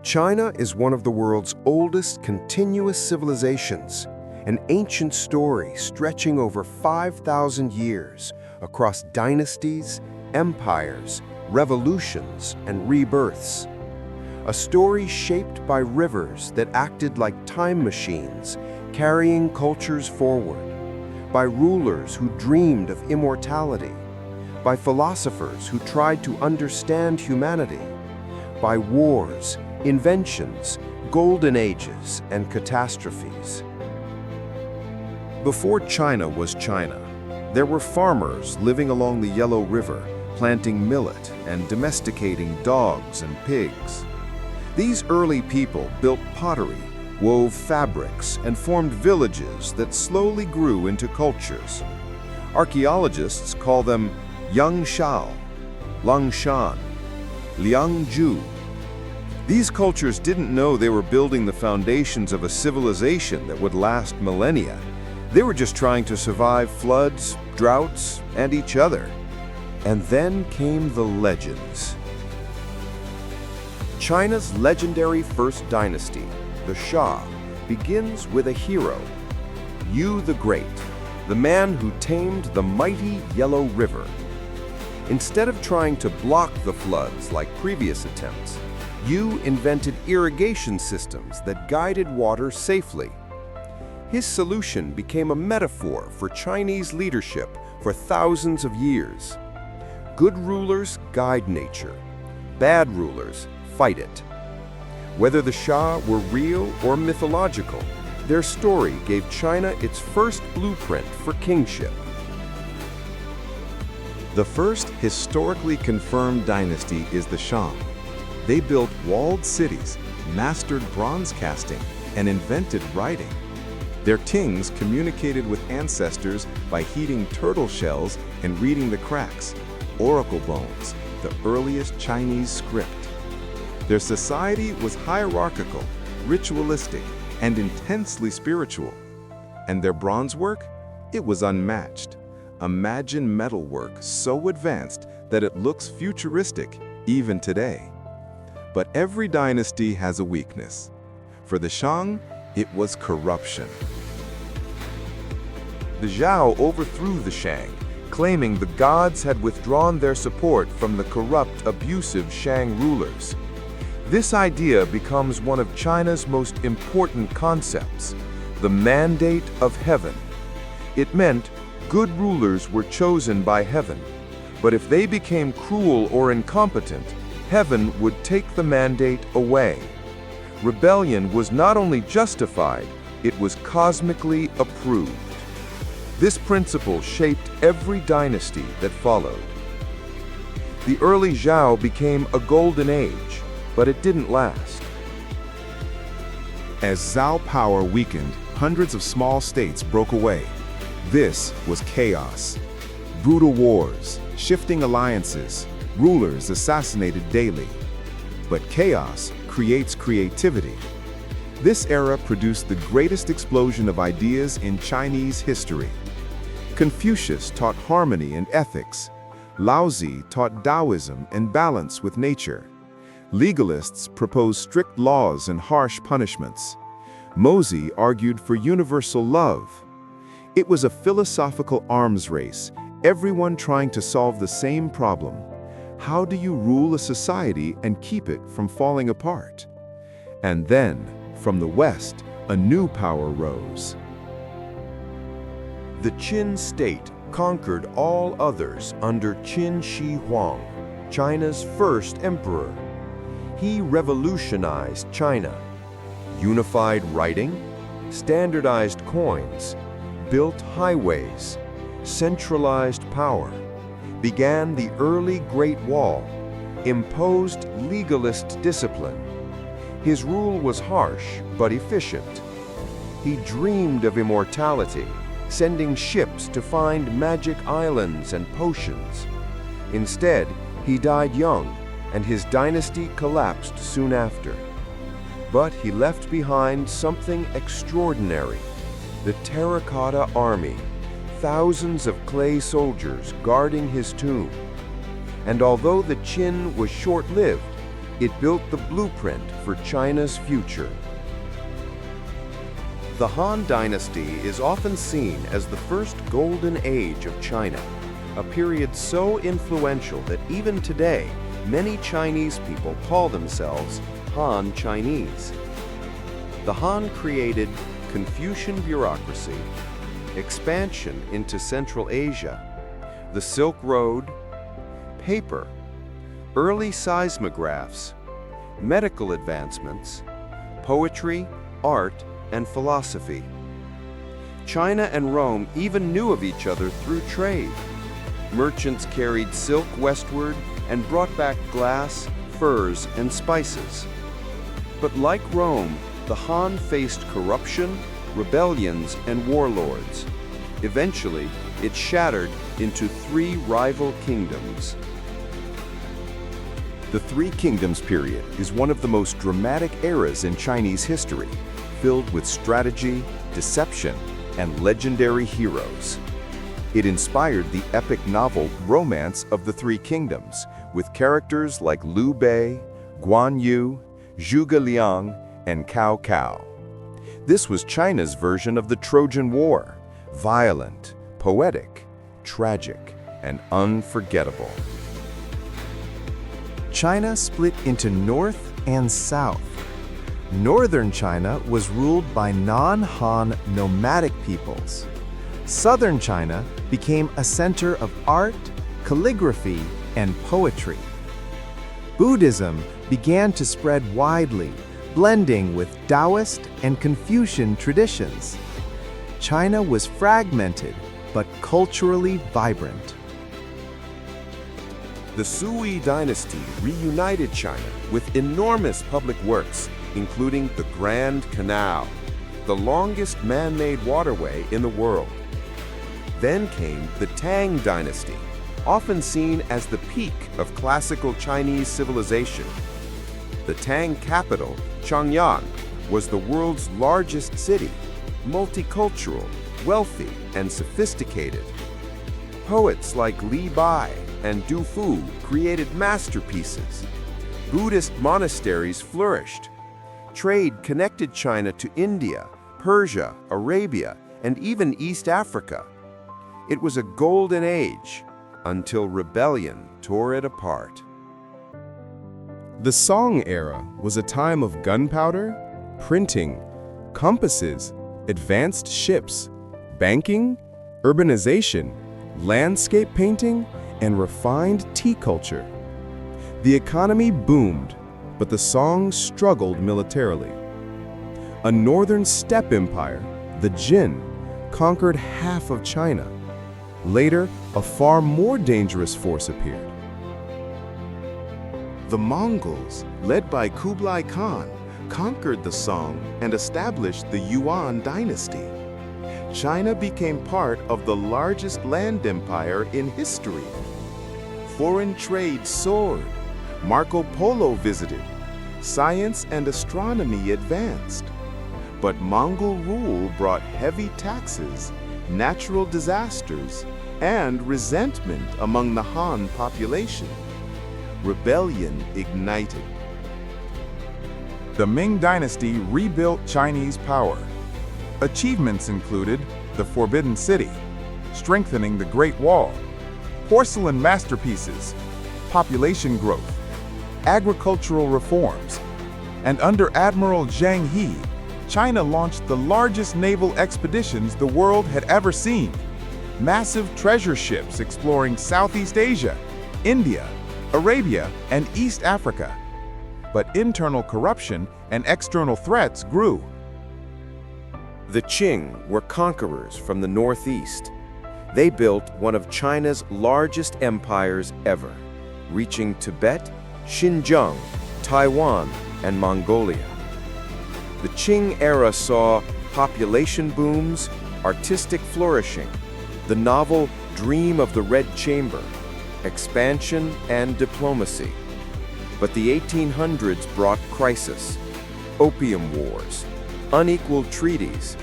China is one of the world's oldest continuous civilizations, an ancient story stretching over 5,000 years across dynasties, empires, revolutions, and rebirths. A story shaped by rivers that acted like time machines, carrying cultures forward, by rulers who dreamed of immortality, by philosophers who tried to understand humanity, by wars, inventions, golden ages, and catastrophes. Before China was China, there were farmers living along the Yellow River, planting millet and domesticating dogs and pigs. These early people built pottery, wove fabrics, and formed villages that slowly grew into cultures. Archaeologists call them Yangshao, Langshan, Liangju. These cultures didn't know they were building the foundations of a civilization that would last millennia. They were just trying to survive floods, droughts, and each other. And then came the legends. China's legendary first dynasty, the Shah, begins with a hero, Yu the Great, the man who tamed the mighty Yellow River. Instead of trying to block the floods like previous attempts, Yu invented irrigation systems that guided water safely. His solution became a metaphor for Chinese leadership for thousands of years. Good rulers guide nature. Bad rulers fight it. Whether the Shah were real or mythological, their story gave China its first blueprint for kingship. The first historically confirmed dynasty is the Shang. They built walled cities, mastered bronze casting, and invented writing. Their kings communicated with ancestors by heating turtle shells and reading the cracks, oracle bones, the earliest Chinese script. Their society was hierarchical, ritualistic, and intensely spiritual. And their bronze work? It was unmatched. Imagine metalwork so advanced that it looks futuristic even today. But every dynasty has a weakness. For the Shang, it was corruption. The Zhao overthrew the Shang, claiming the gods had withdrawn their support from the corrupt, abusive Shang rulers. This idea becomes one of China's most important concepts, the mandate of heaven. It meant good rulers were chosen by heaven, but if they became cruel or incompetent, heaven would take the mandate away. Rebellion was not only justified, it was cosmically approved. This principle shaped every dynasty that followed. The early Zhao became a golden age, but it didn't last. As Zhao power weakened, hundreds of small states broke away. This was chaos. Brutal wars, shifting alliances, rulers assassinated daily. But chaos creates creativity. This era produced the greatest explosion of ideas in Chinese history. Confucius taught harmony and ethics. Laozi taught Taoism and balance with nature. Legalists proposed strict laws and harsh punishments. Mozi argued for universal love. It was a philosophical arms race, everyone trying to solve the same problem. How do you rule a society and keep it from falling apart? And then, from the West, a new power rose. The Qin state conquered all others under Qin Shi Huang, China's first emperor. He revolutionized China, unified writing, standardized coins, built highways, centralized power, began the early Great Wall, imposed legalist discipline. His rule was harsh but efficient. He dreamed of immortality, sending ships to find magic islands and potions. Instead, he died young, and his dynasty collapsed soon after. But he left behind something extraordinary, the Terracotta Army, thousands of clay soldiers guarding his tomb. And although the Qin was short-lived, It built the blueprint for China's future. The Han Dynasty is often seen as the first golden age of China, a period so influential that even today, many Chinese people call themselves Han Chinese. The Han created Confucian bureaucracy, expansion into Central Asia, the Silk Road, paper, early seismographs, medical advancements, poetry, art, and philosophy. China and Rome even knew of each other through trade. Merchants carried silk westward and brought back glass, furs, and spices. But like Rome, the Han faced corruption, rebellions, and warlords. Eventually, it shattered into 3 rival kingdoms. The Three Kingdoms period is one of the most dramatic eras in Chinese history, filled with strategy, deception, and legendary heroes. It inspired the epic novel Romance of the Three Kingdoms, with characters like Liu Bei, Guan Yu, Zhuge Liang, and Cao Cao. This was China's version of the Trojan War, violent, poetic, tragic, and unforgettable. China split into North and South. Northern China was ruled by non-Han nomadic peoples. Southern China became a center of art, calligraphy, and poetry. Buddhism began to spread widely, blending with Taoist and Confucian traditions. China was fragmented, but culturally vibrant. The Sui dynasty reunited China with enormous public works, including the Grand Canal, the longest man-made waterway in the world. Then came the Tang dynasty, often seen as the peak of classical Chinese civilization. The Tang capital, Chongyang, was the world's largest city, multicultural, wealthy, and sophisticated. Poets like Li Bai and Du Fu created masterpieces. Buddhist monasteries flourished. Trade connected China to India, Persia, Arabia, and even East Africa. It was a golden age until rebellion tore it apart. The Song era was a time of gunpowder, printing, compasses, advanced ships, banking, urbanization, landscape painting, and refined tea culture. The economy boomed, but the Song struggled militarily. A northern steppe empire, the Jin, conquered half of China. Later, a far more dangerous force appeared. The Mongols, led by Kublai Khan, conquered the Song and established the Yuan dynasty. China became part of the largest land empire in history. Foreign trade soared. Marco Polo visited. Science and astronomy advanced. But Mongol rule brought heavy taxes, natural disasters, and resentment among the Han population. Rebellion ignited. The Ming Dynasty rebuilt Chinese power. Achievements included the Forbidden City, strengthening the Great Wall, porcelain masterpieces, population growth, agricultural reforms, and under Admiral Zhang He, China launched the largest naval expeditions the world had ever seen. Massive treasure ships exploring Southeast Asia, India, Arabia, and East Africa. But internal corruption and external threats grew. The Qing were conquerors from the northeast. They built one of China's largest empires ever, reaching Tibet, Xinjiang, Taiwan, and Mongolia. The Qing era saw population booms, artistic flourishing, the novel Dream of the Red Chamber, expansion and diplomacy. But the 1800s brought crisis, opium wars, unequal treaties,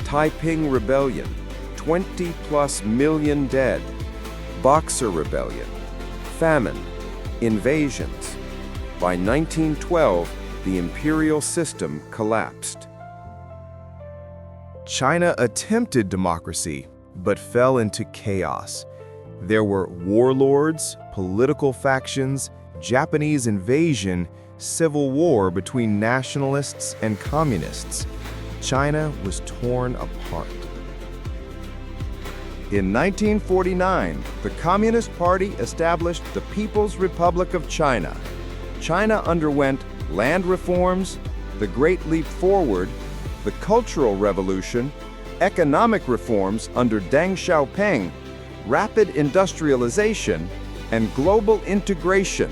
Taiping Rebellion, 20+ million dead, Boxer Rebellion, famine, invasions. By 1912, the imperial system collapsed. China attempted democracy, but fell into chaos. There were warlords, political factions, Japanese invasion, civil war between nationalists and communists. China was torn apart. In 1949, the Communist Party established the People's Republic of China. China underwent land reforms, the Great Leap Forward, the Cultural Revolution, economic reforms under Deng Xiaoping, rapid industrialization, and global integration.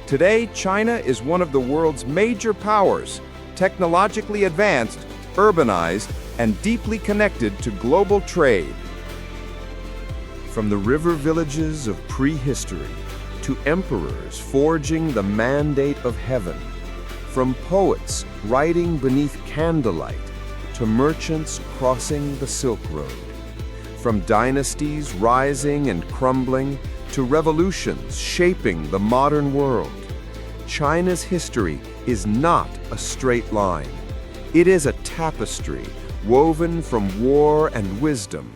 Today, China is one of the world's major powers, technologically advanced, urbanized, and deeply connected to global trade. From the river villages of prehistory to emperors forging the mandate of heaven, from poets writing beneath candlelight to merchants crossing the Silk Road, from dynasties rising and crumbling to revolutions shaping the modern world, China's history is not a straight line. It is a tapestry woven from war and wisdom,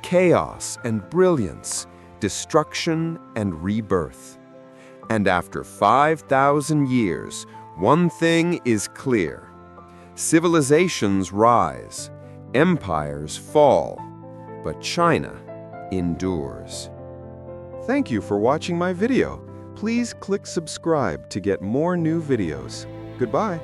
chaos and brilliance, destruction and rebirth. And after 5,000 years, one thing is clear. Civilizations rise, empires fall, but China endures. Thank you for watching my video. Please click subscribe to get more new videos. Goodbye.